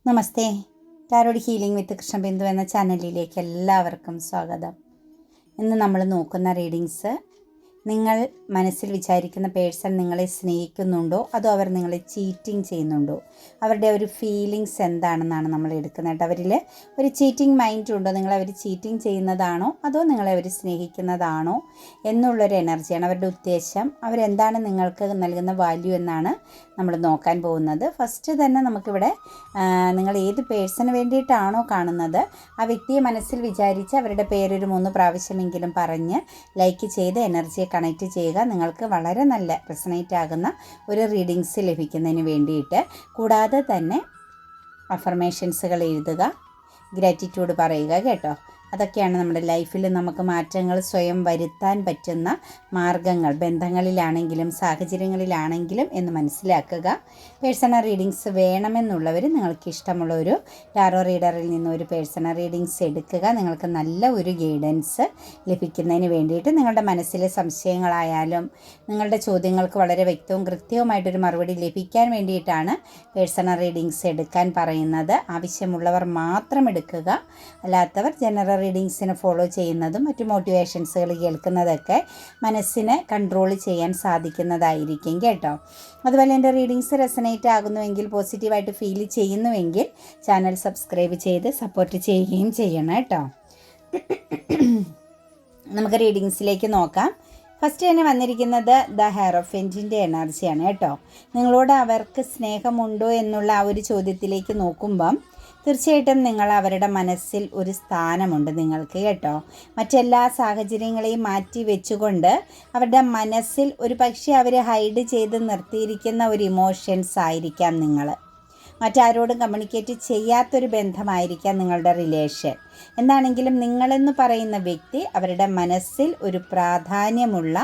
നമസ്തേ. Tarot healing വിത്ത് കൃഷ്ണബിന്ദു എന്ന ചാനലിലേക്ക് എല്ലാവർക്കും സ്വാഗതം. ഇന്ന് നമ്മൾ നോക്കുന്ന റീഡിങ്സ്, നിങ്ങൾ മനസ്സിൽ വിചാരിക്കുന്ന പേഴ്സൺ നിങ്ങളെ സ്നേഹിക്കുന്നുണ്ടോ അതോ അവർ നിങ്ങളെ ചീറ്റിംഗ് ചെയ്യുന്നുണ്ടോ, അവരുടെ ഒരു ഫീലിങ്സ് എന്താണെന്നാണ് നമ്മൾ എടുക്കുന്നത്. അവരിൽ ഒരു ചീറ്റിംഗ് മൈൻഡ് ഉണ്ടോ, നിങ്ങളെ അവർ ചീറ്റിംഗ് ചെയ്യുന്നതാണോ അതോ നിങ്ങളെ അവർ സ്നേഹിക്കുന്നതാണോ എന്നുള്ളൊരു എനർജിയാണ് അവരുടെ ഉദ്ദേശം. അവരെന്താണ് നിങ്ങൾക്ക് നൽകുന്ന വാല്യൂ എന്നാണ് നമ്മൾ നോക്കാൻ പോകുന്നത്. ഫസ്റ്റ് തന്നെ നമുക്കിവിടെ നിങ്ങൾ ഏത് പേഴ്സണ് വേണ്ടിയിട്ടാണോ കാണുന്നത് ആ വ്യക്തിയെ മനസ്സിൽ വിചാരിച്ച് അവരുടെ പേരൊരു 3 പ്രാവശ്യമെങ്കിലും പറഞ്ഞ് ലൈക്ക് ചെയ്ത് എനർജിയെ കണക്റ്റ് ചെയ്യുക. നിങ്ങൾക്ക് വളരെ നല്ല റെസണേറ്റ് ആകുന്ന ഒരു റീഡിങ്സ് ലഭിക്കുന്നതിന് വേണ്ടിയിട്ട്. കൂടാതെ തന്നെ അഫർമേഷൻസുകൾ എഴുതുക, ഗ്രാറ്റിറ്റ്യൂഡ് പറയുക കേട്ടോ. അതൊക്കെയാണ് നമ്മുടെ ലൈഫിൽ നമുക്ക് മാറ്റങ്ങൾ സ്വയം വരുത്താൻ പറ്റുന്ന മാർഗങ്ങൾ, ബന്ധങ്ങളിലാണെങ്കിലും സാഹചര്യങ്ങളിലാണെങ്കിലും എന്ന് മനസ്സിലാക്കുക. പേഴ്സണൽ റീഡിങ്സ് വേണമെന്നുള്ളവർ നിങ്ങൾക്ക് ഇഷ്ടമുള്ള ഒരു ടാറോ റീഡറിൽ നിന്ന് ഒരു പേഴ്സണൽ റീഡിങ്സ് എടുക്കുക. നിങ്ങൾക്ക് നല്ല ഒരു ഗൈഡൻസ് ലഭിക്കുന്നതിന് വേണ്ടിയിട്ട്, നിങ്ങളുടെ മനസ്സിലെ സംശയങ്ങളായാലും നിങ്ങളുടെ ചോദ്യങ്ങൾക്ക് വളരെ വ്യക്തവും കൃത്യവുമായിട്ടൊരു മറുപടി ലഭിക്കാൻ വേണ്ടിയിട്ടാണ് പേഴ്സണൽ റീഡിങ്സ് എടുക്കാൻ പറയുന്നത്. ആവശ്യമുള്ളവർ മാത്രം എടുക്കുക. അല്ലാത്തവർ ജനറൽ റീഡിങ്സിനെ ഫോളോ ചെയ്യുന്നതും മറ്റു മോട്ടിവേഷൻസുകൾ കേൾക്കുന്നതൊക്കെ മനസ്സിനെ കൺട്രോൾ ചെയ്യാൻ സാധിക്കുന്നതായിരിക്കും കേട്ടോ. അതുപോലെ എൻ്റെ റീഡിങ്സ് റെസനേറ്റ് ആകുന്നുവെങ്കിൽ, പോസിറ്റീവായിട്ട് ഫീൽ ചെയ്യുന്നുവെങ്കിൽ ചാനൽ സബ്സ്ക്രൈബ് ചെയ്ത് സപ്പോർട്ട് ചെയ്യുകയും ചെയ്യണം കേട്ടോ. നമുക്ക് റീഡിങ്സിലേക്ക് നോക്കാം. ഫസ്റ്റ് തന്നെ വന്നിരിക്കുന്നത് ദ ഹെയറോഫെൻറ്റിൻ്റെ എനർജിയാണ് കേട്ടോ. നിങ്ങളോട് അവർക്ക് സ്നേഹമുണ്ടോ എന്നുള്ള ആ ഒരു ചോദ്യത്തിലേക്ക് നോക്കുമ്പം തീർച്ചയായിട്ടും നിങ്ങൾ അവരുടെ മനസ്സിൽ ഒരു സ്ഥാനമുണ്ട് നിങ്ങൾക്ക് കേട്ടോ. മറ്റെല്ലാ സാഹചര്യങ്ങളെയും മാറ്റി വെച്ചുകൊണ്ട് അവരുടെ മനസ്സിൽ ഒരു പക്ഷേ അവർ ഹൈഡ് ചെയ്ത് നിർത്തിയിരിക്കുന്ന ഒരു ഇമോഷൻസ് ആയിരിക്കാം നിങ്ങൾ. മറ്റാരോടും കമ്മ്യൂണിക്കേറ്റ് ചെയ്യാത്തൊരു ബന്ധമായിരിക്കാം നിങ്ങളുടെ റിലേഷൻ. എന്താണെങ്കിലും നിങ്ങളെന്ന് പറയുന്ന വ്യക്തി അവരുടെ മനസ്സിൽ ഒരു പ്രാധാന്യമുള്ള,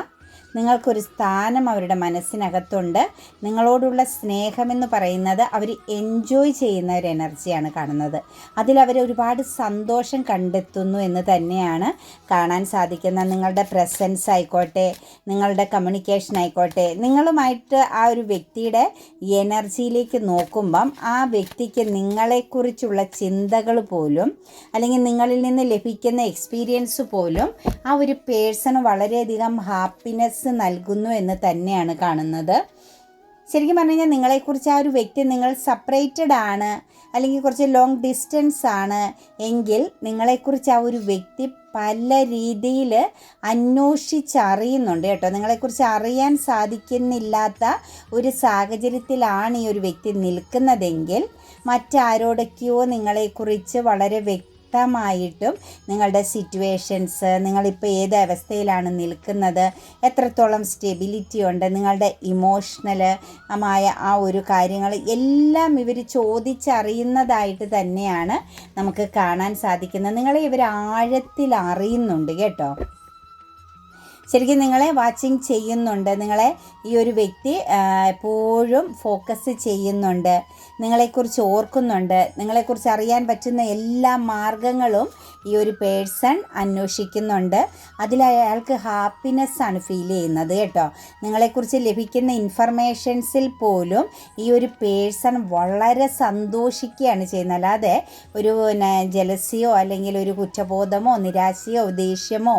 നിങ്ങൾക്കൊരു സ്ഥാനം അവരുടെ മനസ്സിനകത്തുണ്ട്. നിങ്ങളോടുള്ള സ്നേഹമെന്ന് പറയുന്നത് അവർ എൻജോയ് ചെയ്യുന്ന ഒരു എനർജിയാണ് കാണുന്നത്. അതിലവർ ഒരുപാട് സന്തോഷം കണ്ടെത്തുന്നു എന്ന് തന്നെയാണ് കാണാൻ സാധിക്കുന്നത്. നിങ്ങളുടെ പ്രസൻസ് ആയിക്കോട്ടെ, നിങ്ങളുടെ കമ്മ്യൂണിക്കേഷൻ ആയിക്കോട്ടെ, നിങ്ങളുമായിട്ട് ആ ഒരു വ്യക്തിയുടെ എനർജിയിലേക്ക് നോക്കുമ്പം ആ വ്യക്തിക്ക് നിങ്ങളെക്കുറിച്ചുള്ള ചിന്തകൾ പോലും, അല്ലെങ്കിൽ നിങ്ങളിൽ നിന്ന് ലഭിക്കുന്ന എക്സ്പീരിയൻസ് പോലും ആ ഒരു പേഴ്സൺ വളരെയധികം ഹാപ്പിനെസ് നൽകുന്നു എന്ന് തന്നെയാണ് കാണുന്നത്. ശരിക്കും പറഞ്ഞു കഴിഞ്ഞാൽ നിങ്ങളെക്കുറിച്ച് ആ ഒരു വ്യക്തി, നിങ്ങൾ സെപ്പറേറ്റഡ് ആണ് അല്ലെങ്കിൽ കുറച്ച് ലോങ് ഡിസ്റ്റൻസ് ആണ് എങ്കിൽ നിങ്ങളെക്കുറിച്ച് ആ ഒരു വ്യക്തി പല രീതിയിൽ അന്വേഷിച്ചറിയുന്നുണ്ട് കേട്ടോ. നിങ്ങളെക്കുറിച്ച് അറിയാൻ സാധിക്കുന്നില്ലാത്ത ഒരു സാഹചര്യത്തിലാണ് ഈ ഒരു വ്യക്തി നിൽക്കുന്നതെങ്കിൽ മറ്റാരോടൊക്കെയോ നിങ്ങളെക്കുറിച്ച് വളരെ വ്യക്തമായിട്ടും നിങ്ങളുടെ സിറ്റുവേഷൻസ്, നിങ്ങളിപ്പോൾ ഏത് അവസ്ഥയിലാണ് നിൽക്കുന്നത്, എത്രത്തോളം സ്റ്റെബിലിറ്റി ഉണ്ട്, നിങ്ങളുടെ ഇമോഷണൽ ആ ഒരു കാര്യങ്ങൾ എല്ലാം ഇവർ ചോദിച്ചറിയുന്നതായിട്ട് തന്നെയാണ് നമുക്ക് കാണാൻ സാധിക്കുന്നത്. നിങ്ങളെ ഇവർ ആഴത്തിൽ അറിയുന്നുണ്ട് കേട്ടോ. ശരിക്കും നിങ്ങളെ വാച്ചിങ് ചെയ്യുന്നുണ്ട്. നിങ്ങളെ ഈ ഒരു വ്യക്തി എപ്പോഴും ഫോക്കസ് ചെയ്യുന്നുണ്ട്, നിങ്ങളെക്കുറിച്ച് ഓർക്കുന്നുണ്ട്. നിങ്ങളെക്കുറിച്ച് അറിയാൻ പറ്റുന്ന എല്ലാ മാർഗങ്ങളും ഈ ഒരു പേഴ്സൺ അന്വേഷിക്കുന്നുണ്ട്. അതിലയാൾക്ക് ഹാപ്പിനെസ്സാണ് ഫീൽ ചെയ്യുന്നത് കേട്ടോ. നിങ്ങളെക്കുറിച്ച് ലഭിക്കുന്ന ഇൻഫർമേഷൻസിൽ പോലും ഈ ഒരു പേഴ്സൺ വളരെ സന്തോഷിക്കുകയാണ് ചെയ്യുന്നത്. അല്ലാതെ ഒരു ജലസിയോ അല്ലെങ്കിൽ ഒരു കുറ്റബോധമോ നിരാശയോ ദേഷ്യമോ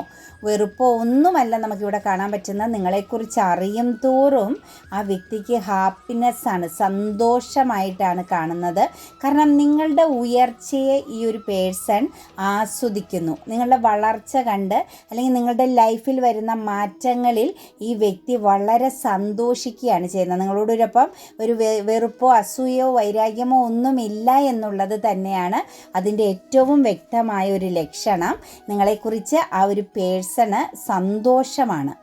വെറുപ്പോ ഒന്നുമല്ല നമുക്കിവിടെ കാണാൻ പറ്റുന്നത്. നിങ്ങളെക്കുറിച്ച് അറിയും തോറും ആ വ്യക്തിക്ക് ഹാപ്പിനെസ്സാണ്, സന്തോഷമായിട്ടാണ് കാണുന്നത്. കാരണം നിങ്ങളുടെ ഉയർച്ചയെ ഈ ഒരു പേഴ്സൺ ആസ്വദിക്കുന്നു. നിങ്ങളുടെ വളർച്ച കണ്ട് അല്ലെങ്കിൽ നിങ്ങളുടെ ലൈഫിൽ വരുന്ന മാറ്റങ്ങളിൽ ഈ വ്യക്തി വളരെ സന്തോഷിക്കുകയാണ് ചെയ്യുന്നത്. നിങ്ങളോടൊപ്പം ഒരു വെറുപ്പോ അസൂയോ വൈരാഗ്യമോ ഒന്നുമില്ല എന്നുള്ളത് തന്നെയാണ് അതിൻ്റെ ഏറ്റവും വ്യക്തമായ ഒരു ലക്ഷണം. നിങ്ങളെക്കുറിച്ച് ആ ഒരു പേഴ്സണ് സന്തോഷമാണ്.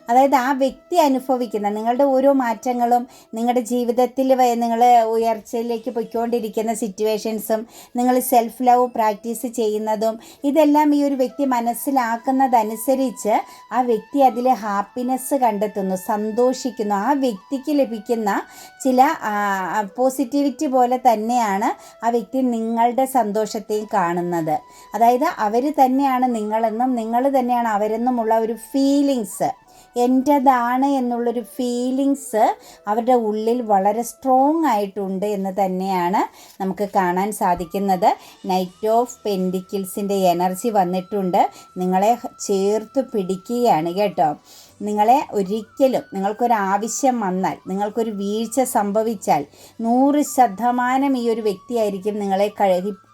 അതായത് ആ വ്യക്തി അനുഭവിക്കുന്ന നിങ്ങളുടെ ഓരോ മാറ്റങ്ങളും, നിങ്ങളുടെ ജീവിതത്തിൽ നിങ്ങൾ ഉയർച്ചയിലേക്ക് പോയിക്കൊണ്ടിരിക്കുന്ന സിറ്റുവേഷൻസും, നിങ്ങൾ സെൽഫ് ലവ് പ്രാക്ടീസ് ചെയ്യുന്നതും, ഇതെല്ലാം ഈ ഒരു വ്യക്തി മനസ്സിലാക്കുന്നതനുസരിച്ച് ആ വ്യക്തി അതിൽ ഹാപ്പിനെസ് കണ്ടെത്തുന്നു, സന്തോഷിക്കുന്നു. ആ വ്യക്തിക്ക് ലഭിക്കുന്ന ചില പോസിറ്റിവിറ്റി പോലെ തന്നെയാണ് ആ വ്യക്തി നിങ്ങളുടെ സന്തോഷത്തെയും കാണുന്നത്. അതായത് അവർ തന്നെയാണ് നിങ്ങളെന്നും നിങ്ങൾ തന്നെയാണ് അവരെന്നുമുള്ള ഒരു ഫീലിങ്സ് എൻ്റേതാണ് എന്നുള്ളൊരു ഫീലിങ്സ് അവരുടെ ഉള്ളിൽ വളരെ സ്ട്രോങ് ആയിട്ടുണ്ട് എന്ന് തന്നെയാണ് നമുക്ക് കാണാൻ സാധിക്കുന്നത്. നൈറ്റ് ഓഫ് പെൻഡിക്കിൾസിൻ്റെ എനർജി വന്നിട്ടുണ്ട്. നിങ്ങളെ ചേർത്ത് പിടിക്കുകയാണ് കേട്ടോ. നിങ്ങളെ ഒരിക്കലും നിങ്ങൾക്കൊരാവശ്യം വന്നാൽ, നിങ്ങൾക്കൊരു വീഴ്ച സംഭവിച്ചാൽ 100% ഈ ഒരു വ്യക്തിയായിരിക്കും നിങ്ങളെ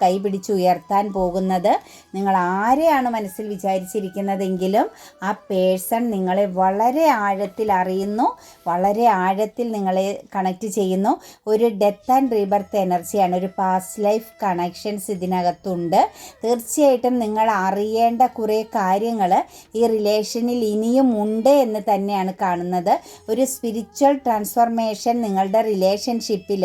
കൈപിടിച്ച് ഉയർത്താൻ പോകുന്നത്. നിങ്ങൾ ആരെയാണ് മനസ്സിൽ വിചാരിച്ചിരിക്കുന്നതെങ്കിലും ആ പേഴ്സൺ നിങ്ങളെ വളരെ ആഴത്തിൽ അറിയുന്നു, വളരെ ആഴത്തിൽ നിങ്ങളെ കണക്റ്റ് ചെയ്യുന്നു. ഒരു ഡെത്ത് ആൻഡ് റീബർത്ത് എനർജിയാണ്, ഒരു പാസ്റ്റ് ലൈഫ് കണക്ഷൻസ് ഇതിനകത്തുണ്ട്. തീർച്ചയായിട്ടും നിങ്ങൾ അറിയേണ്ട കുറേ കാര്യങ്ങൾ ഈ റിലേഷനിൽ ഇനിയും ഉണ്ട് എന്ന് തന്നെയാണ് കാണുന്നത്. ഒരു സ്പിരിച്വൽ ട്രാൻസ്ഫോർമേഷൻ നിങ്ങളുടെ റിലേഷൻഷിപ്പിൽ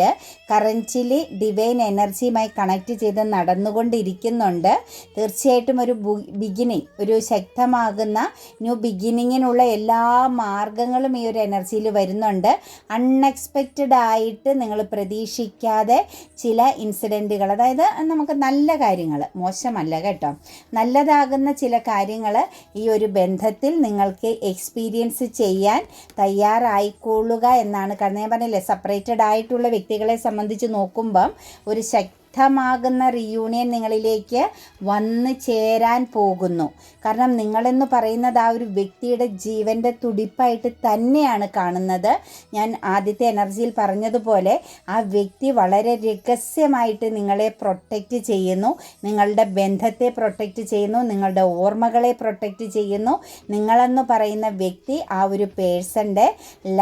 കറൻറ്റ്ലി ഡിവൈൻ എനർജിയുമായി കണക്റ്റ് ചെയ്ത് നടന്നുകൊണ്ടിരിക്കുന്നുണ്ട്. തീർച്ചയായിട്ടും ഒരു ബിഗിനിങ്, ഒരു ശക്തമാകുന്ന ന്യൂ ബിഗിനിങ്ങിനുള്ള എല്ലാ മാർഗങ്ങളും ഈ ഒരു എനർജിയിൽ വരുന്നുണ്ട്. അൺഎക്സ്പെക്റ്റഡ് ആയിട്ട് നിങ്ങൾ പ്രതീക്ഷിക്കാതെ ചില ഇൻസിഡൻറ്റുകൾ, അതായത് നമുക്ക് നല്ല കാര്യങ്ങൾ, മോശമല്ല കേട്ടോ, നല്ലതാകുന്ന ചില കാര്യങ്ങൾ ഈ ഒരു ബന്ധത്തിൽ നിങ്ങൾക്ക് എക്സ്പീരിയൻസ് ചെയ്യാൻ തയ്യാറായിക്കൊള്ളുക എന്നാണ്. കാരണം ഞാൻ പറഞ്ഞില്ലേ, സെപ്പറേറ്റഡ് ആയിട്ടുള്ള വ്യക്തികളെ സംബന്ധിച്ച് നോക്കുമ്പം ഒരു ശക്തമാകുന്ന റിയൂണിയൻ നിങ്ങളിലേക്ക് വന്നു ചേരാൻ പോകുന്നു. കാരണം നിങ്ങളെന്ന് പറയുന്നത് ആ ഒരു വ്യക്തിയുടെ ജീവൻ്റെ തുടിപ്പായിട്ട് തന്നെയാണ് കാണുന്നത്. ഞാൻ ആദ്യത്തെ എനർജിയിൽ പറഞ്ഞതുപോലെ ആ വ്യക്തി വളരെ രഹസ്യമായിട്ട് നിങ്ങളെ പ്രൊട്ടക്റ്റ് ചെയ്യുന്നു, നിങ്ങളുടെ ബന്ധത്തെ പ്രൊട്ടക്റ്റ് ചെയ്യുന്നു, നിങ്ങളുടെ ഓർമ്മകളെ പ്രൊട്ടക്റ്റ് ചെയ്യുന്നു. നിങ്ങളെന്ന് പറയുന്ന വ്യക്തി ആ ഒരു പേഴ്സൻ്റെ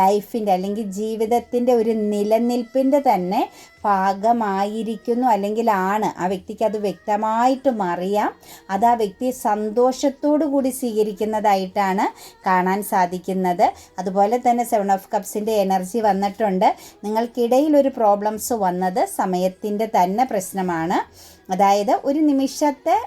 ലൈഫിൻ്റെ അല്ലെങ്കിൽ ജീവിതത്തിൻ്റെ ഒരു നിലനിൽപ്പിൻ്റെ തന്നെ ഭാഗമായിരിക്കുന്നു, അല്ലെങ്കിൽ ആണ്. ആ വ്യക്തിക്ക് അത് വ്യക്തമായിട്ടും അറിയാം. അത് ആ വ്യക്തി സന്തോഷത്തോടു കൂടി സ്വീകരിക്കുന്നതായിട്ടാണ് കാണാൻ സാധിക്കുന്നത്. അതുപോലെ തന്നെ 7 ഓഫ് കപ്സിൻ്റെ എനർജി വന്നിട്ടുണ്ട്. നിങ്ങൾക്കിടയിൽ ഒരു പ്രോബ്ലംസ് വന്നത് സമയത്തിൻ്റെ തന്നെ പ്രശ്നമാണ്. അതായത് ഒരു നിമിഷത്തെ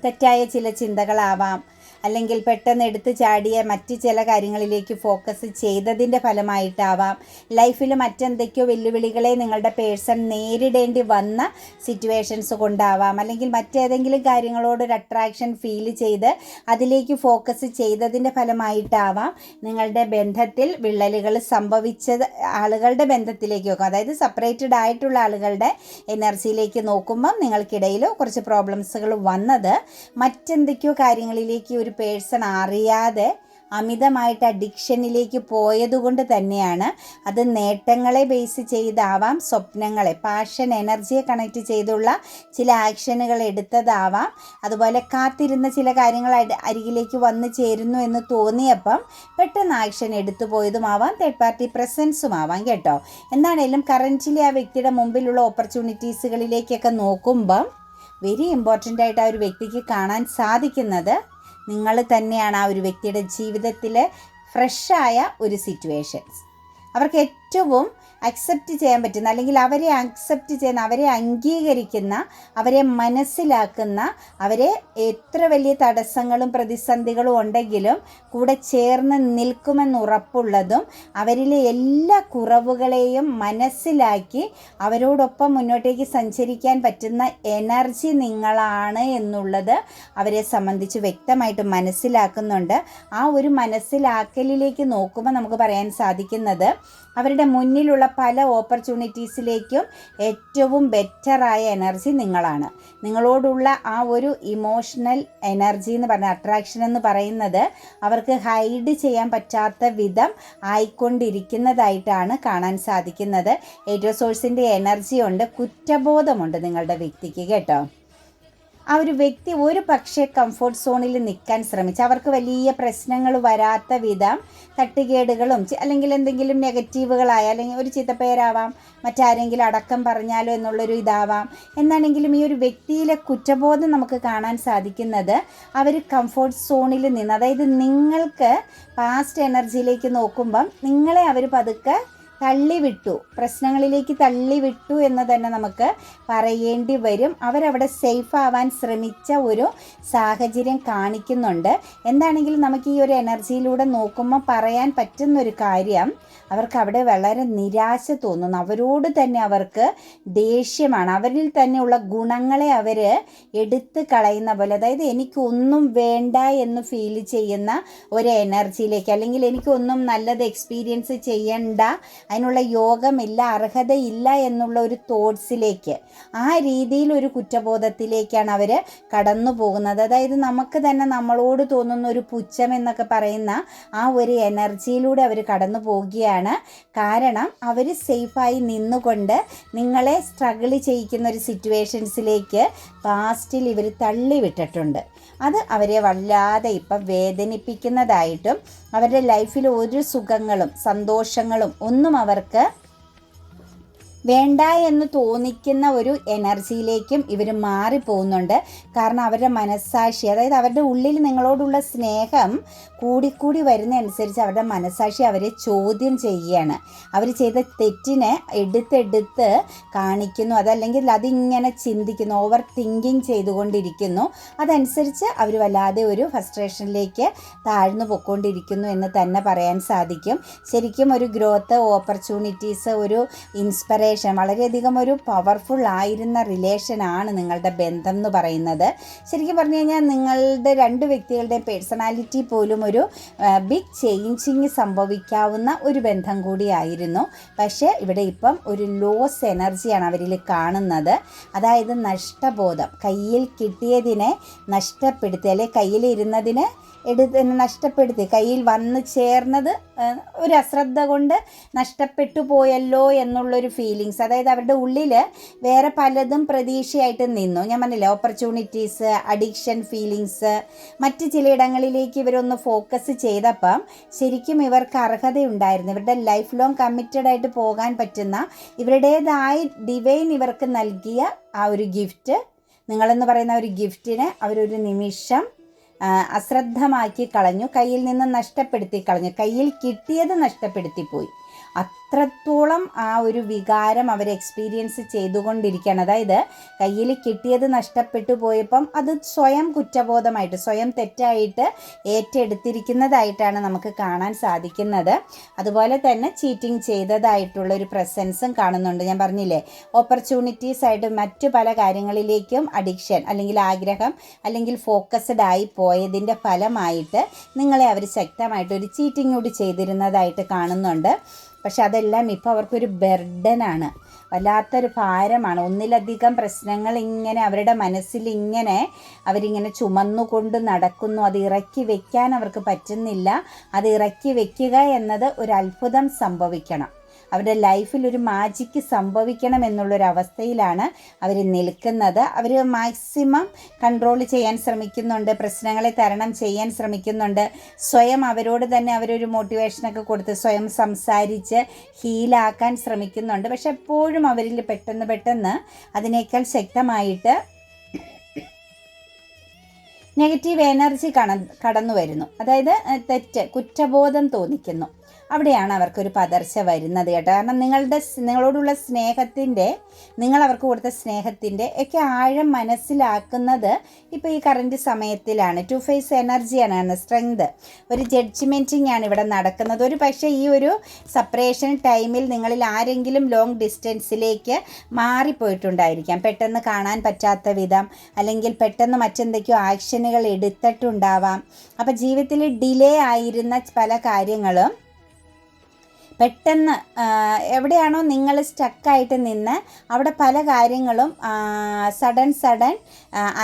തെറ്റായ ചില ചിന്തകളാവാം, അല്ലെങ്കിൽ പെട്ടെന്ന് എടുത്ത് ചാടിയ മറ്റ് ചില കാര്യങ്ങളിലേക്ക് ഫോക്കസ് ചെയ്തതിൻ്റെ ഫലമായിട്ടാവാം. ലൈഫിൽ മറ്റെന്തൊക്കെയോ വെല്ലുവിളികളെ നിങ്ങളുടെ പേഴ്സൺ നേരിടേണ്ടി വന്ന സിറ്റുവേഷൻസ് കൊണ്ടാവാം, അല്ലെങ്കിൽ മറ്റേതെങ്കിലും കാര്യങ്ങളോടൊരു അട്രാക്ഷൻ ഫീൽ ചെയ്ത് അതിലേക്ക് ഫോക്കസ് ചെയ്തതിൻ്റെ ഫലമായിട്ടാവാം നിങ്ങളുടെ ബന്ധത്തിൽ വിള്ളലുകൾ സംഭവിച്ചത്. ആളുകളുടെ ബന്ധത്തിലേക്ക് നോക്കും, അതായത് സെപ്പറേറ്റഡ് ആയിട്ടുള്ള ആളുകളുടെ എനർജിയിലേക്ക് നോക്കുമ്പം നിങ്ങൾക്കിടയിൽ കുറച്ച് പ്രോബ്ലംസുകൾ വന്നത് മറ്റെന്തൊക്കെയോ കാര്യങ്ങളിലേക്ക് ഒരു പേഴ്സൺ അറിയാതെ അമിതമായിട്ട് അഡിക്ഷനിലേക്ക് പോയതുകൊണ്ട് തന്നെയാണ്. അത് നേട്ടങ്ങളെ ബേസ് ചെയ്താവാം, സ്വപ്നങ്ങളെ, പാഷൻ എനർജിയെ കണക്റ്റ് ചെയ്തുള്ള ചില ആക്ഷനുകൾ എടുത്തതാവാം. അതുപോലെ കാത്തിരുന്ന ചില കാര്യങ്ങൾ അരികിലേക്ക് വന്നു ചേരുന്നു എന്ന് തോന്നിയപ്പം പെട്ടെന്ന് ആക്ഷൻ എടുത്തു പോയതുമാവാം, തേർഡ് പാർട്ടി പ്രസൻസുമാവാം കേട്ടോ. എന്താണേലും കറൻറ്റ്ലി ആ വ്യക്തിയുടെ മുമ്പിലുള്ള ഓപ്പർച്യൂണിറ്റീസുകളിലേക്കൊക്കെ നോക്കുമ്പം വെരി ഇമ്പോർട്ടൻ്റ് ആയിട്ട് ആ ഒരു വ്യക്തിക്ക് കാണാൻ സാധിക്കുന്നത് നിങ്ങൾ തന്നെയാണ് ആ ഒരു വ്യക്തിയുടെ ജീവിതത്തിലെ ഫ്രഷായ ഒരു സിറ്റുവേഷൻസ്. അവർക്ക് ഏറ്റവും അക്സെപ്റ്റ് ചെയ്യാൻ പറ്റുന്ന, അല്ലെങ്കിൽ അവരെ അക്സെപ്റ്റ് ചെയ്യുന്ന, അവരെ അംഗീകരിക്കുന്ന, അവരെ മനസ്സിലാക്കുന്ന, അവരെ എത്ര വലിയ തടസ്സങ്ങളും പ്രതിസന്ധികളും ഉണ്ടെങ്കിലും കൂടെ ചേർന്ന് നിൽക്കുമെന്നുറപ്പുള്ളതും, അവരിലെ എല്ലാ കുറവുകളെയും മനസ്സിലാക്കി അവരോടൊപ്പം മുന്നോട്ടേക്ക് സഞ്ചരിക്കാൻ പറ്റുന്ന എനർജി നിങ്ങളാണ് എന്നുള്ളത് അവരെ സംബന്ധിച്ച് വ്യക്തമായിട്ട് മനസ്സിലാക്കുന്നുണ്ട്. ആ ഒരു മനസ്സിലാക്കലിലേക്ക് നോക്കുമ്പോൾ നമുക്ക് പറയാൻ സാധിക്കുന്നത് അവരുടെ മുന്നിലുള്ള പല ഓപ്പർച്യൂണിറ്റീസിലേക്കും ഏറ്റവും ബെറ്ററായ എനർജി നിങ്ങളാണ്. നിങ്ങളോടുള്ള ആ ഒരു ഇമോഷണൽ എനർജി എന്ന് പറഞ്ഞ അട്രാക്ഷൻ എന്ന് പറയുന്നത് അവർക്ക് ഹൈഡ് ചെയ്യാൻ പറ്റാത്ത വിധം ആയിക്കൊണ്ടിരിക്കുന്നതായിട്ടാണ് കാണാൻ സാധിക്കുന്നത്. ഏറ്റോ സോഴ്സിൻ്റെ എനർജി ഉണ്ട്, കുറ്റബോധമുണ്ട് നിങ്ങളുടെ വ്യക്തിക്ക് കേട്ടോ. ആ ഒരു വ്യക്തി ഒരു പക്ഷേ കംഫോർട്ട് സോണിൽ നിൽക്കാൻ ശ്രമിച്ച് അവർക്ക് വലിയ പ്രശ്നങ്ങൾ വരാത്ത വിധം തട്ടുകേടുകളും അല്ലെങ്കിൽ എന്തെങ്കിലും നെഗറ്റീവുകളായ, അല്ലെങ്കിൽ ഒരു ചീത്തപ്പേരാവാം, മറ്റാരെങ്കിലും അടക്കം പറഞ്ഞാലോ എന്നുള്ളൊരു ഇതാവാം. എന്നാണെങ്കിലും ഈ ഒരു വ്യക്തിയിലെ കുറ്റബോധം നമുക്ക് കാണാൻ സാധിക്കുന്നത് അവർ കംഫോർട്ട് സോണിൽ നിന്ന്, അതായത് നിങ്ങൾക്ക് പാസ്റ്റ് എനർജിയിലേക്ക് നോക്കുമ്പം നിങ്ങളെ അവർ പതുക്കെ തള്ളിവിട്ടു, പ്രശ്നങ്ങളിലേക്ക് തള്ളിവിട്ടു എന്ന് തന്നെ നമുക്ക് പറയേണ്ടി വരും. അവരവിടെ സേഫ് ആവാൻ ശ്രമിച്ച ഒരു സാഹചര്യം കാണിക്കുന്നുണ്ട്. എന്താണെങ്കിലും നമുക്ക് ഈ ഒരു എനർജിയിലൂടെ നോക്കുമ്പോൾ പറയാൻ പറ്റുന്നൊരു കാര്യം, അവർക്ക് അവിടെ വളരെ നിരാശ തോന്നുന്നു. അവരോട് തന്നെ അവർക്ക് ദേഷ്യമാണ്. അവരിൽ തന്നെയുള്ള ഗുണങ്ങളെ അവർ എടുത്ത് കളയുന്ന പോലെ, അതായത് എനിക്കൊന്നും വേണ്ട എന്ന് ഫീൽ ചെയ്യുന്ന ഒരു എനർജിയിലേക്ക്, അല്ലെങ്കിൽ എനിക്കൊന്നും നല്ലത് എക്സ്പീരിയൻസ് ചെയ്യണ്ട, അതിനുള്ള യോഗമില്ല, അർഹതയില്ല എന്നുള്ള ഒരു തോട്ട്സിലേക്ക്, ആ രീതിയിൽ ഒരു കുറ്റബോധത്തിലേക്കാണ് അവർ കടന്നു പോകുന്നത്. അതായത് നമുക്ക് തന്നെ നമ്മളോട് തോന്നുന്ന ഒരു പുച്ഛം എന്നൊക്കെ പറയുന്ന ആ ഒരു എനർജിയിലൂടെ അവർ കടന്നു പോവുകയാണ്. കാരണം അവർ സേഫായി നിന്നുകൊണ്ട് നിങ്ങളെ സ്ട്രഗിൾ ചെയ്യിക്കുന്ന ഒരു സിറ്റുവേഷൻസിലേക്ക് പാസ്റ്റിൽ ഇവർ തള്ളിവിട്ടിട്ടുണ്ട്. അത് അവരെ വല്ലാതെ ഇപ്പം വേദനിപ്പിക്കുന്നതായിട്ടും അവരുടെ ലൈഫിൽ ഒരു സുഖങ്ങളും സന്തോഷങ്ങളും ഒന്നും അവർക്ക് വേണ്ട എന്ന് തോന്നിക്കുന്ന ഒരു എനർജിയിലേക്കും ഇവർ മാറിപ്പോകുന്നുണ്ട്. കാരണം അവരുടെ മനസ്സാക്ഷി, അതായത് അവരുടെ ഉള്ളിൽ നിങ്ങളോടുള്ള സ്നേഹം കൂടിക്കൂടി വരുന്നതനുസരിച്ച് അവരുടെ മനസ്സാക്ഷി അവരെ ചോദ്യം ചെയ്യുകയാണ്. അവർ ചെയ്ത തെറ്റിനെ എടുത്തെടുത്ത് കാണിക്കുന്നു, അതല്ലെങ്കിൽ അതിങ്ങനെ ചിന്തിക്കുന്നു, ഓവർ തിങ്കിങ് ചെയ്തുകൊണ്ടിരിക്കുന്നു. അതനുസരിച്ച് അവർ വല്ലാതെ ഒരു ഫ്രസ്ട്രേഷനിലേക്ക് താഴ്ന്നു പൊയ്ക്കൊണ്ടിരിക്കുന്നു എന്ന് തന്നെ പറയാൻ സാധിക്കും. ശരിക്കും ഒരു ഗ്രോത്ത്, ഓപ്പർച്യൂണിറ്റീസ്, ഒരു ഇൻസ്പിറേഷൻ, വളരെയധികം ഒരു പവർഫുൾ ആയിരുന്ന റിലേഷനാണ് നിങ്ങളുടെ ബന്ധം എന്ന് പറയുന്നത്. ശരിക്കും പറഞ്ഞു കഴിഞ്ഞാൽ നിങ്ങളുടെ രണ്ട് വ്യക്തികളുടെ പേഴ്സണാലിറ്റി പോലും ഒരു ബിഗ് ചേഞ്ചിങ് സംഭവിക്കാവുന്ന ഒരു ബന്ധം കൂടിയായിരുന്നു. പക്ഷേ ഇവിടെ ഇപ്പം ഒരു ലോസ് എനർജിയാണ് അവരിൽ കാണുന്നത്. അതായത് നഷ്ടബോധം, കയ്യിൽ കിട്ടിയതിനെ നഷ്ടപ്പെടുത്തി, അല്ലെ കയ്യിലിരുന്നതിനെ നഷ്ടപ്പെടുത്തി, കയ്യിൽ വന്ന് ചേർന്നത് ഒരു അശ്രദ്ധ കൊണ്ട് നഷ്ടപ്പെട്ടു പോയല്ലോ എന്നുള്ളൊരു ഫീലിങ്സ്. അതായത് അവരുടെ ഉള്ളിൽ വേറെ പലതും പ്രതീക്ഷയായിട്ട് നിന്നു. ഞാൻ പറഞ്ഞില്ലേ, ഓപ്പർച്യൂണിറ്റീസ്, അഡിക്ഷൻ ഫീലിങ്സ്, മറ്റ് ചിലയിടങ്ങളിലേക്ക് ഇവരൊന്ന് ഫോക്കസ് ചെയ്തപ്പം ശരിക്കും ഇവർക്ക് അർഹതയുണ്ടായിരുന്നു. ഇവരുടെ ലൈഫ് ലോങ് കമ്മിറ്റഡ് ആയിട്ട് പോകാൻ പറ്റുന്ന ഇവരുടേതായ ഡിവൈൻ ഇവർക്ക് നൽകിയ ആ ഒരു ഗിഫ്റ്റ്, നിങ്ങളെന്ന് പറയുന്ന ഒരു ഗിഫ്റ്റിനെ അവരൊരു നിമിഷം അശ്രദ്ധമാക്കി കളഞ്ഞു, കയ്യിൽ നിന്ന് നഷ്ടപ്പെടുത്തി കളഞ്ഞു, കയ്യിൽ കിട്ടിയത് നഷ്ടപ്പെടുത്തിപ്പോയി. അത്രത്തോളം ആ ഒരു വികാരം അവർ എക്സ്പീരിയൻസ് ചെയ്തുകൊണ്ടിരിക്കുകയാണ്. അതായത് കയ്യിൽ കിട്ടിയത് നഷ്ടപ്പെട്ടു പോയപ്പം അത് സ്വയം കുറ്റബോധമായിട്ട്, സ്വയം തെറ്റായിട്ട് ഏറ്റെടുത്തിരിക്കുന്നതായിട്ടാണ് നമുക്ക് കാണാൻ സാധിക്കുന്നത്. അതുപോലെ തന്നെ ചീറ്റിംഗ് ചെയ്തതായിട്ടുള്ള ഒരു പ്രസൻസും കാണുന്നുണ്ട്. ഞാൻ പറഞ്ഞില്ലേ, ഓപ്പർച്യൂണിറ്റീസ് ആയിട്ട് മറ്റു പല കാര്യങ്ങളിലേക്കും അഡിക്ഷൻ അല്ലെങ്കിൽ ആഗ്രഹം അല്ലെങ്കിൽ ഫോക്കസ്ഡ് ആയി പോയതിൻ്റെ ഫലമായിട്ട് നിങ്ങളെ അവർ ശക്തമായിട്ട് ഒരു ചീറ്റിംഗ് കൂടി ചെയ്തിരുന്നതായിട്ട് കാണുന്നുണ്ട്. പക്ഷെ അതെല്ലാം ഇപ്പോൾ അവർക്കൊരു ബർഡനാണ്, വല്ലാത്തൊരു ഭാരമാണ്. ഒന്നിലധികം പ്രശ്നങ്ങൾ ഇങ്ങനെ അവരുടെ മനസ്സിൽ ഇങ്ങനെ അവരിങ്ങനെ ചുമന്നുകൊണ്ട് നടക്കുന്നു. അത് ഇറക്കി വെക്കാൻ അവർക്ക് പറ്റുന്നില്ല. അത് ഇറക്കി വെക്കുക എന്നത് ഒരു അത്ഭുതം സംഭവിക്കണം, അവരുടെ ലൈഫിൽ ഒരു മാജിക്ക് സംഭവിക്കണം എന്നുള്ളൊരവസ്ഥയിലാണ് അവർ നിൽക്കുന്നത്. അവർ മാക്സിമം കൺട്രോൾ ചെയ്യാൻ ശ്രമിക്കുന്നുണ്ട്, പ്രശ്നങ്ങളെ തരണം ചെയ്യാൻ ശ്രമിക്കുന്നുണ്ട്. സ്വയം അവരോട് തന്നെ അവരൊരു മോട്ടിവേഷനൊക്കെ കൊടുത്ത് സ്വയം സംസാരിച്ച് ഹീലാക്കാൻ ശ്രമിക്കുന്നുണ്ട്. പക്ഷെ എപ്പോഴും അവരിൽ പെട്ടെന്ന് അതിനേക്കാൾ ശക്തമായിട്ട് നെഗറ്റീവ് എനർജി കടന്നു വരുന്നു. അതായത് കുറ്റബോധം തോന്നിക്കുന്നു. അവിടെയാണ് അവർക്കൊരു പതർച്ച വരുന്നത് കേട്ടോ. കാരണം നിങ്ങളോടുള്ള സ്നേഹത്തിൻ്റെ, നിങ്ങൾ അവർക്ക് കൊടുത്ത സ്നേഹത്തിൻ്റെ ഒക്കെ ആഴം മനസ്സിലാക്കുന്നത് ഇപ്പോൾ ഈ കറൻറ്റ് സമയത്തിലാണ്. 2 ഫേസ് എനർജിയാണ്, സ്ട്രെങ്ത്, ഒരു ജഡ്ജ്മെൻറ്റിങ് ആണ് ഇവിടെ നടക്കുന്നത്. ഒരു പക്ഷേ ഈ ഒരു സെപ്പറേഷൻ ടൈമിൽ നിങ്ങളിൽ ആരെങ്കിലും ലോങ് ഡിസ്റ്റൻസിലേക്ക് മാറിപ്പോയിട്ടുണ്ടായിരിക്കാം, പെട്ടെന്ന് കാണാൻ പറ്റാത്ത വിധം, അല്ലെങ്കിൽ പെട്ടെന്ന് മറ്റെന്തൊക്കെയോ ആക്ഷനുകൾ എടുത്തിട്ടുണ്ടാവാം. അപ്പോൾ ജീവിതത്തിൽ ഡിലേ ആയിരുന്ന പല കാര്യങ്ങളും പെട്ടെന്ന് എവിടെയാണോ നിങ്ങൾ സ്റ്റക്കായിട്ട് നിന്ന് അവിടെ പല കാര്യങ്ങളും സഡൻ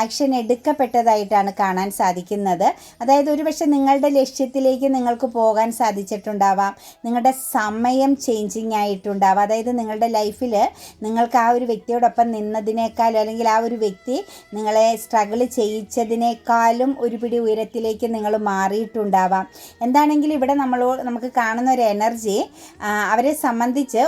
ആക്ഷൻ എടുക്കപ്പെട്ടതായിട്ടാണ് കാണാൻ സാധിക്കുന്നത്. അതായത് ഒരുപക്ഷെ നിങ്ങളുടെ ലക്ഷ്യത്തിലേക്ക് നിങ്ങൾക്ക് പോകാൻ സാധിച്ചിട്ടുണ്ടാവാം, നിങ്ങളുടെ സമയം ചേഞ്ചിങ് ആയിട്ടുണ്ടാവാം. അതായത് നിങ്ങളുടെ ലൈഫിൽ നിങ്ങൾക്ക് ആ ഒരു വ്യക്തിയോടൊപ്പം നിന്നതിനേക്കാളും, അല്ലെങ്കിൽ ആ ഒരു വ്യക്തി നിങ്ങളെ സ്ട്രഗിൾ ചെയ്യിച്ചതിനേക്കാളും ഒരു പിടി ഉയരത്തിലേക്ക് നിങ്ങൾ മാറിയിട്ടുണ്ടാവാം. എന്താണെങ്കിലും ഇവിടെ നമുക്ക് കാണുന്ന ഒരു എനർജി, അവരെ സംബന്ധിച്ച്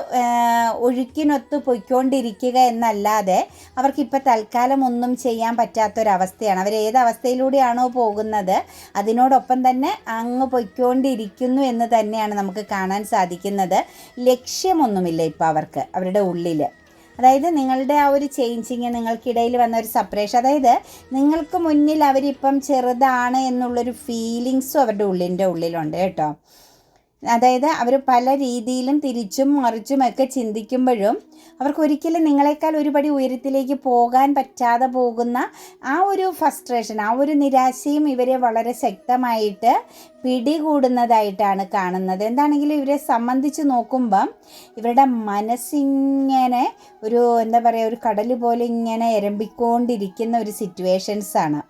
ഒഴുക്കിനൊത്ത് പൊയ്ക്കൊണ്ടിരിക്കുക എന്നല്ലാതെ അവർക്കിപ്പോൾ തൽക്കാലം ഒന്നും ചെയ്യാൻ പറ്റാത്തൊരവസ്ഥയാണ്. അവർ ഏത് അവസ്ഥയിലൂടെയാണോ പോകുന്നത് അതിനോടൊപ്പം തന്നെ അങ്ങ് പൊയ്ക്കൊണ്ടിരിക്കുന്നു എന്ന് തന്നെയാണ് നമുക്ക് കാണാൻ സാധിക്കുന്നത്. ലക്ഷ്യമൊന്നുമില്ല ഇപ്പോൾ അവരുടെ ഉള്ളിൽ. അതായത് നിങ്ങളുടെ ആ ഒരു ചേഞ്ചിങ്, നിങ്ങൾക്കിടയിൽ വന്ന ഒരു സെപ്പറേഷൻ, അതായത് നിങ്ങൾക്ക് മുന്നിൽ അവരിപ്പം ചെറുതാണ് എന്നുള്ളൊരു ഫീലിങ്സും അവരുടെ ഉള്ളിലുണ്ട് കേട്ടോ. അതായത് അവർ പല രീതിയിലും തിരിച്ചും മറിച്ചുമൊക്കെ ചിന്തിക്കുമ്പോഴും അവർക്കൊരിക്കലും നിങ്ങളെക്കാൾ ഒരുപടി ഉയരത്തിലേക്ക് പോകാൻ പറ്റാതെ പോകുന്ന ആ ഒരു ഫ്രസ്ട്രേഷൻ, ആ ഒരു നിരാശയും ഇവരെ വളരെ ശക്തമായിട്ട് പിടികൂടുന്നതായിട്ടാണ് കാണുന്നത്. എന്താണെങ്കിലും ഇവരെ സംബന്ധിച്ച് നോക്കുമ്പം ഇവരുടെ മനസ്സിങ്ങനെ ഒരു കടൽ പോലെ ഇങ്ങനെ എരമ്പിക്കൊണ്ടിരിക്കുന്ന ഒരു സിറ്റുവേഷൻസാണ്.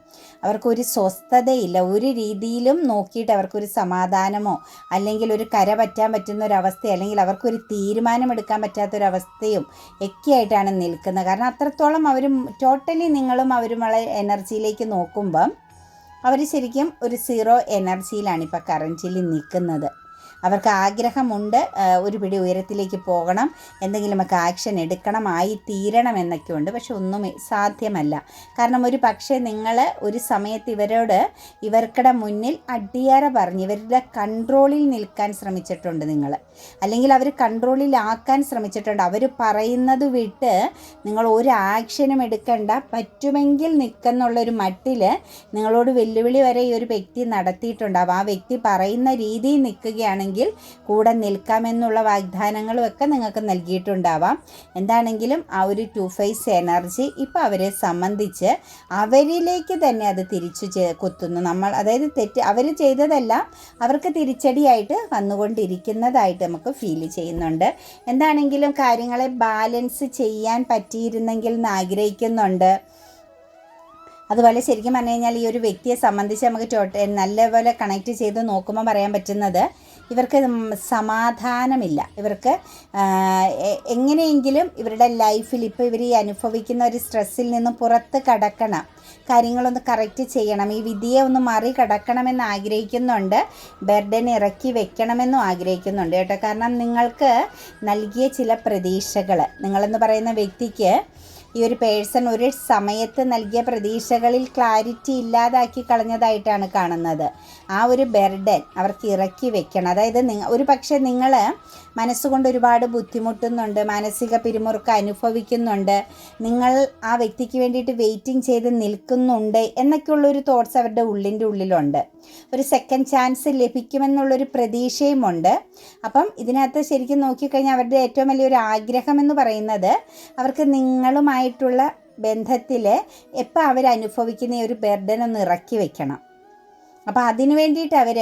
അവർക്കൊരു സ്വസ്ഥതയില്ല. ഒരു രീതിയിലും നോക്കിയിട്ട് അവർക്കൊരു സമാധാനമോ അല്ലെങ്കിൽ ഒരു കര പറ്റാൻ പറ്റുന്ന ഒരവസ്ഥയോ അല്ലെങ്കിൽ അവർക്കൊരു തീരുമാനമെടുക്കാൻ പറ്റാത്തൊരവസ്ഥയും ഒക്കെ ആയിട്ടാണ് നിൽക്കുന്നത്. കാരണം അത്രത്തോളം അവർ ടോട്ടലി നിങ്ങളും അവരുമുള്ള എനർജിയിലേക്ക് നോക്കുമ്പം അവർ ശരിക്കും ഒരു സീറോ എനർജിയിലാണ് ഇപ്പോൾ കറൻറ്റിൽ നിൽക്കുന്നത്. അവർക്ക് ആഗ്രഹമുണ്ട് ഒരു പിടി ഉയരത്തിലേക്ക് പോകണം, എന്തെങ്കിലുമൊക്കെ ആക്ഷൻ എടുക്കണം, ആയി തീരണം എന്നൊക്കെ ഉണ്ട്. പക്ഷെ ഒന്നും സാധ്യമല്ല. കാരണം ഒരു പക്ഷേ നിങ്ങൾ ഒരു സമയത്ത് ഇവർക്കിടെ മുന്നിൽ അടിയറ പറഞ്ഞ് ഇവരുടെ കൺട്രോളിൽ നിൽക്കാൻ ശ്രമിച്ചിട്ടുണ്ട് നിങ്ങൾ, അല്ലെങ്കിൽ അവർ കൺട്രോളിലാക്കാൻ ശ്രമിച്ചിട്ടുണ്ട്. അവർ പറയുന്നത് വിട്ട് നിങ്ങൾ ഒരു ആക്ഷനും എടുക്കണ്ട, പറ്റുമെങ്കിൽ നിൽക്കുന്നുള്ളൊരു മട്ടിൽ നിങ്ങളോട് വെല്ലുവിളി വരെ ഈ ഒരു വ്യക്തി നടത്തിയിട്ടുണ്ടാവും. ആ വ്യക്തി പറയുന്ന രീതിയിൽ നിൽക്കുകയാണെങ്കിൽ കൂടെ നിൽക്കാമെന്നുള്ള വാഗ്ദാനങ്ങളും ഒക്കെ നിങ്ങൾക്ക് നൽകിയിട്ടുണ്ടാവാം. എന്താണെങ്കിലും ആ ഒരു 2 ഫേസ് എനർജി ഇപ്പോൾ അവരെ സംബന്ധിച്ച് അവരിലേക്ക് തന്നെ അത് തിരിച്ചു കുത്തുന്നു. അതായത് അവർ ചെയ്തതെല്ലാം അവർക്ക് തിരിച്ചടിയായിട്ട് വന്നുകൊണ്ടിരിക്കുന്നതായിട്ട് നമുക്ക് ഫീൽ ചെയ്യുന്നുണ്ട്. എന്താണെങ്കിലും കാര്യങ്ങളെ ബാലൻസ് ചെയ്യാൻ പറ്റിയിരുന്നെങ്കിൽ എന്ന് ആഗ്രഹിക്കുന്നുണ്ട്. അതുപോലെ ശരിക്കും പറഞ്ഞു കഴിഞ്ഞാൽ ഈ ഒരു വ്യക്തിയെ സംബന്ധിച്ച് നമുക്ക് നല്ലപോലെ കണക്റ്റ് ചെയ്ത് നോക്കുമ്പോൾ പറയാൻ പറ്റുന്നത് ഇവർക്ക് സമാധാനമില്ല. ഇവർക്ക് എങ്ങനെയെങ്കിലും ഇവരുടെ ലൈഫിൽ ഇപ്പോൾ ഇവർ ഈ അനുഭവിക്കുന്ന ഒരു സ്ട്രെസ്സിൽ നിന്നും പുറത്ത് കടക്കണം, കാര്യങ്ങളൊന്ന് കറക്റ്റ് ചെയ്യണം, ഈ വിധിയെ ഒന്ന് മറികടക്കണമെന്ന് ആഗ്രഹിക്കുന്നുണ്ട്. ബർഡൻ ഇറക്കി വെക്കണമെന്നും ആഗ്രഹിക്കുന്നുണ്ട് കേട്ടോ. കാരണം നിങ്ങൾക്ക് നൽകിയ ചില പ്രതീക്ഷകൾ, നിങ്ങളെന്ന് പറയുന്ന വ്യക്തിക്ക് ഈ ഒരു പേഴ്സൺ ഒരു സമയത്ത് നൽകിയ പ്രതീക്ഷകളിൽ ക്ലാരിറ്റി ഇല്ലാതാക്കി കളഞ്ഞതായിട്ടാണ് കാണുന്നത്. ആ ഒരു ബർഡൻ അവർക്ക് ഇറക്കി വെക്കണം. അതായത് ഒരു പക്ഷേ നിങ്ങൾ മനസ്സുകൊണ്ട് ഒരുപാട് ബുദ്ധിമുട്ടുന്നുണ്ട്, മാനസിക പിരിമുറുക്കം അനുഭവിക്കുന്നുണ്ട്, നിങ്ങൾ ആ വ്യക്തിക്ക് വേണ്ടിയിട്ട് വെയിറ്റിംഗ് ചെയ്ത് നിൽക്കുന്നുണ്ട് എന്നൊക്കെയുള്ളൊരു തോട്ട്സ് അവരുടെ ഉള്ളിലുണ്ട്. ഒരു സെക്കൻഡ് ചാൻസ് ലഭിക്കുമെന്നുള്ളൊരു പ്രതീക്ഷയുമുണ്ട്. അപ്പം ഇതിനകത്ത് ശരിക്കും നോക്കിക്കഴിഞ്ഞാൽ അവരുടെ ഏറ്റവും വലിയൊരു ആഗ്രഹം എന്ന് പറയുന്നത് അവർക്ക് നിങ്ങളുമായിട്ടുള്ള ബന്ധത്തിൽ എപ്പോൾ അവരനുഭവിക്കുന്ന ഈ ഒരു ബർഡനൊന്ന് ഇറക്കി വെക്കണം. അപ്പോൾ അതിനു വേണ്ടിയിട്ട് അവർ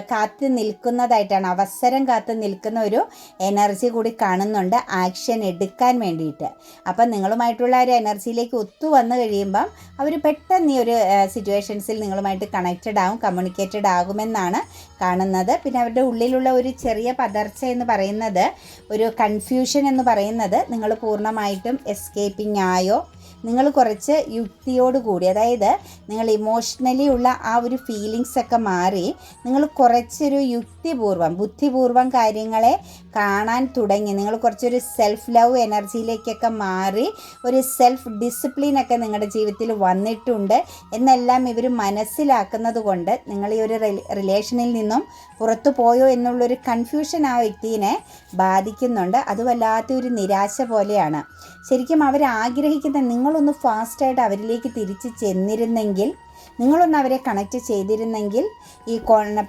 കാത്തു നിൽക്കുന്നതായിട്ടാണ്, അവസരം കാത്തു നിൽക്കുന്ന ഒരു എനർജി കൂടി കാണുന്നുണ്ട് ആക്ഷൻ എടുക്കാൻ വേണ്ടിയിട്ട്. അപ്പം നിങ്ങളുമായിട്ടുള്ള ഒരു എനർജിയിലേക്ക് ഒത്തു വന്നു കഴിയുമ്പം അവർ പെട്ടെന്ന് ഈ ഒരു സിറ്റുവേഷൻസിൽ നിങ്ങളുമായിട്ട് കണക്റ്റഡ് ആകും, കമ്മ്യൂണിക്കേറ്റഡ് ആകുമെന്നാണ് കാണുന്നത്. പിന്നെ അവരുടെ ഉള്ളിലുള്ള ഒരു ചെറിയ പതർച്ച എന്ന് പറയുന്നത്, ഒരു കൺഫ്യൂഷൻ എന്ന് പറയുന്നത് നിങ്ങൾ പൂർണ്ണമായിട്ടും എസ്കേപ്പിംഗ് ആയോ, നിങ്ങൾ കുറച്ച് യുക്തിയോടുകൂടി, അതായത് നിങ്ങൾ ഇമോഷണലി ഉള്ള ആ ഒരു ഫീലിങ്സൊക്കെ മാറി നിങ്ങൾ കുറച്ചൊരു ബുദ്ധിപൂർവ്വം കാര്യങ്ങളെ കാണാൻ തുടങ്ങി. നിങ്ങൾ കുറച്ചൊരു സെൽഫ് ലവ് എനർജിയിലേക്കൊക്കെ മാറി ഒരു സെൽഫ് ഡിസിപ്ലിനൊക്കെ നിങ്ങളുടെ ജീവിതത്തിൽ വന്നിട്ടുണ്ട് എന്നെല്ലാം ഇവർ മനസ്സിലാക്കുന്നത് കൊണ്ട് നിങ്ങൾ ഈ ഒരു റിലേഷനിൽ നിന്നും പുറത്തു പോയോ എന്നുള്ളൊരു കൺഫ്യൂഷൻ ആ വ്യക്തിയെ ബാധിക്കുന്നുണ്ട്. അത് വല്ലാത്തൊരു നിരാശ പോലെയാണ്. ശരിക്കും അവരാഗ്രഹിക്കുന്ന നിങ്ങളൊന്ന് ഫാസ്റ്റായിട്ട് അവരിലേക്ക് തിരിച്ച് ചെന്നിരുന്നെങ്കിൽ, നിങ്ങളൊന്ന് അവരെ കണക്റ്റ് ചെയ്തിരുന്നെങ്കിൽ, ഈ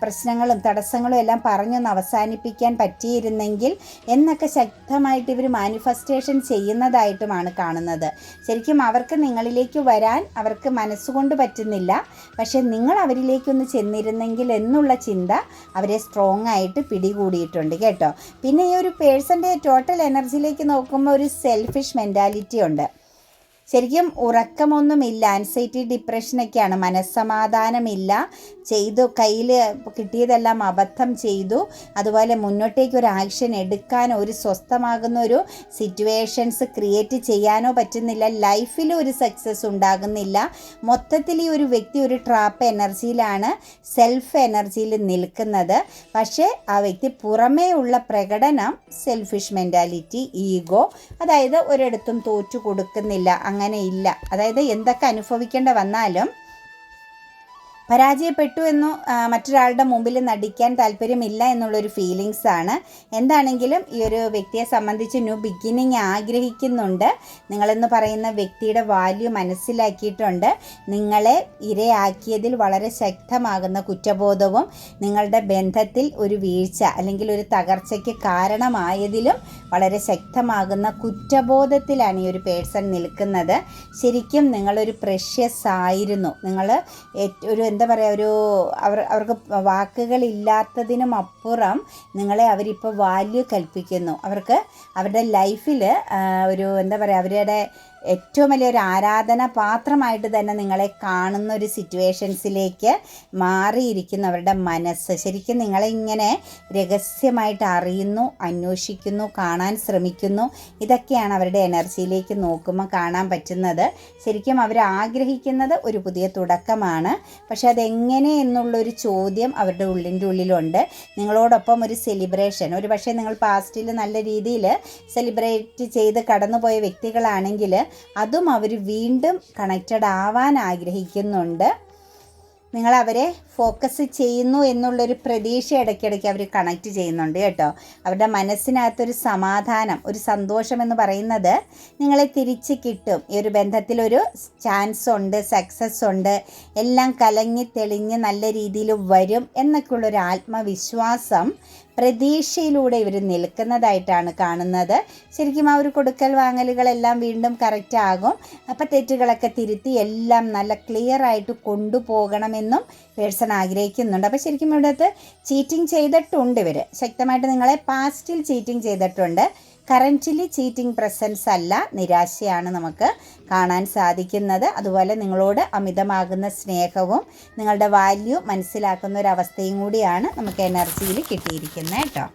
പ്രശ്നങ്ങളും തടസ്സങ്ങളും എല്ലാം പറഞ്ഞൊന്ന് അവസാനിപ്പിക്കാൻ പറ്റിയിരുന്നെങ്കിൽ എന്നൊക്കെ ശക്തമായിട്ട് ഇവർ മാനിഫെസ്റ്റേഷൻ ചെയ്യുന്നതായിട്ടുമാണ് കാണുന്നത്. ശരിക്കും അവർക്ക് നിങ്ങളിലേക്ക് വരാൻ അവർക്ക് മനസ്സുകൊണ്ട് പറ്റുന്നില്ല, പക്ഷേ നിങ്ങൾ അവരിലേക്കൊന്ന് ചെന്നിരുന്നെങ്കിൽ എന്നുള്ള ചിന്ത അവരെ സ്ട്രോങ് ആയിട്ട് പിടികൂടിയിട്ടുണ്ട് കേട്ടോ. പിന്നെ ഈ ഒരു പേഴ്സൻ്റെ ടോട്ടൽ എനർജിയിലേക്ക് നോക്കുമ്പോൾ ഒരു സെൽഫിഷ് മെൻറ്റാലിറ്റി ഉണ്ട്. ശരിക്കും ഉറക്കമൊന്നുമില്ല, ആൻസൈറ്റി ഡിപ്രഷനൊക്കെയാണ്, മനസ്സമാധാനമില്ല, കയ്യിൽ കിട്ടിയതെല്ലാം അബദ്ധം ചെയ്തു, അതുപോലെ മുന്നോട്ടേക്ക് ഒരു ആക്ഷൻ എടുക്കാനോ ഒരു സ്വസ്ഥമാകുന്ന ഒരു സിറ്റുവേഷൻസ് ക്രിയേറ്റ് ചെയ്യാനോ പറ്റുന്നില്ല, ലൈഫിൽ ഒരു സക്സസ് ഉണ്ടാകുന്നില്ല. മൊത്തത്തിൽ ഈ ഒരു വ്യക്തി ഒരു ട്രാപ്പ് എനർജിയിലാണ്, സെൽഫ് എനർജിയിൽ നിൽക്കുന്നത്. പക്ഷേ ആ വ്യക്തി പുറമേ ഉള്ള പ്രകടനം സെൽഫിഷ് മെൻറ്റാലിറ്റി, ഈഗോ, അതായത് ഒരിടത്തും തോറ്റു കൊടുക്കുന്നില്ല, അങ്ങനെ ഇല്ല. അതായത് എന്തൊക്കെ അനുഭവിക്കേണ്ട വന്നാലും പരാജയപ്പെട്ടു എന്നു മറ്റൊരാളുടെ മുമ്പിൽ നടിക്കാൻ താല്പര്യമില്ല എന്നുള്ളൊരു ഫീലിങ്സാണ്. എന്താണെങ്കിലും ഈ ഒരു വ്യക്തിയെ സംബന്ധിച്ച് ന്യൂ ബിഗിനിങ് ആഗ്രഹിക്കുന്നുണ്ട്. നിങ്ങളെന്ന് പറയുന്ന വ്യക്തിയുടെ വാല്യൂ മനസ്സിലാക്കിയിട്ടുണ്ട്. നിങ്ങളെ ഇരയാക്കിയതിൽ വളരെ ശക്തമാകുന്ന കുറ്റബോധവും നിങ്ങളുടെ ബന്ധത്തിൽ ഒരു വീഴ്ച അല്ലെങ്കിൽ ഒരു തകർച്ചയ്ക്ക് കാരണമായതിലും വളരെ ശക്തമാകുന്ന കുറ്റബോധത്തിലാണ് ഈ ഒരു പേഴ്സൺ നിൽക്കുന്നത്. ശരിക്കും നിങ്ങളൊരു പ്രഷ്യസ് ആയിരുന്നു. നിങ്ങൾ ഒരു എന്താ പറയുക, അവർക്ക് വാക്കുകളില്ലാത്തതിനും അപ്പുറം നിങ്ങളെ അവരിപ്പോൾ വാല്യൂ കൽപ്പിക്കുന്നു. അവർക്ക് അവരുടെ ലൈഫിൽ ഒരു എന്താ പറയുക, അവരുടെ ഏറ്റവും വലിയൊരു ആരാധന പാത്രമായിട്ട് തന്നെ നിങ്ങളെ കാണുന്ന ഒരു സിറ്റുവേഷൻസിലേക്ക് മാറിയിരിക്കുന്നു അവരുടെ മനസ്സ്. ശരിക്കും നിങ്ങളെ ഇങ്ങനെ രഹസ്യമായിട്ട് അറിയുന്നു, അന്വേഷിക്കുന്നു, കാണാൻ ശ്രമിക്കുന്നു. ഇതൊക്കെയാണ് അവരുടെ എനർജിയിലേക്ക് നോക്കുമ്പോൾ കാണാൻ പറ്റുന്നത്. ശരിക്കും അവർ ആഗ്രഹിക്കുന്നത് ഒരു പുതിയ തുടക്കമാണ്. പക്ഷെ അതെങ്ങനെ എന്നുള്ളൊരു ചോദ്യം അവരുടെ ഉള്ളിലുണ്ട്. നിങ്ങളോടൊപ്പം ഒരു സെലിബ്രേഷൻ, ഒരു പക്ഷേ നിങ്ങൾ പാസ്റ്റിൽ നല്ല രീതിയിൽ സെലിബ്രേറ്റ് ചെയ്ത് കടന്നുപോയ വ്യക്തികളാണെങ്കിൽ അതും അവർ വീണ്ടും കണക്റ്റഡ് ആവാൻ ആഗ്രഹിക്കുന്നുണ്ട്. നിങ്ങളവരെ ഫോക്കസ് ചെയ്യുന്നു എന്നുള്ളൊരു പ്രതീക്ഷ ഇടയ്ക്കിടയ്ക്ക് അവർ കണക്റ്റ് ചെയ്യുന്നുണ്ട് കേട്ടോ. അവരുടെ മനസ്സിനകത്തൊരു സമാധാനം, ഒരു സന്തോഷം എന്ന് പറയുന്നത് നിങ്ങളെ തിരിച്ച് കിട്ടും. ഈ ഒരു ബന്ധത്തിലൊരു ചാൻസ് ഉണ്ട്, സക്സസ് ഉണ്ട്, എല്ലാം കലങ്ങി തെളിഞ്ഞ് നല്ല രീതിയിൽ വരും എന്നൊക്കെയുള്ളൊരു ആത്മവിശ്വാസം, പ്രതീക്ഷയിലൂടെ ഇവർ നിൽക്കുന്നതായിട്ടാണ് കാണുന്നത്. ശരിക്കും ആ ഒരു കൊടുക്കൽ വാങ്ങലുകളെല്ലാം വീണ്ടും കറക്റ്റ് ആകും. അപ്പോൾ തെറ്റുകളൊക്കെ തിരുത്തി എല്ലാം നല്ല ക്ലിയർ ആയിട്ട് കൊണ്ടുപോകണമെന്നും പേഴ്സൺ ആഗ്രഹിക്കുന്നുണ്ട്. അപ്പോൾ ശരിക്കും ഇവിടുത്തെ ചീറ്റിംഗ് ചെയ്തിട്ടുണ്ട് ഇവർ, ശക്തമായിട്ട് നിങ്ങളെ പാസ്റ്റിൽ ചീറ്റിംഗ് ചെയ്തിട്ടുണ്ട്. കറൻറ്റ്ലി ചീറ്റിംഗ് പ്രസൻസ് അല്ല, നിരാശയാണ് നമുക്ക് കാണാൻ സാധിക്കുന്നത്. അതുപോലെ നിങ്ങളോട് അമിതമാകുന്ന സ്നേഹവും നിങ്ങളുടെ വാല്യൂ മനസ്സിലാക്കുന്ന ഒരവസ്ഥയും കൂടിയാണ് നമുക്ക് എനർജിയിൽ കിട്ടിയിരിക്കുന്നത് കേട്ടോ.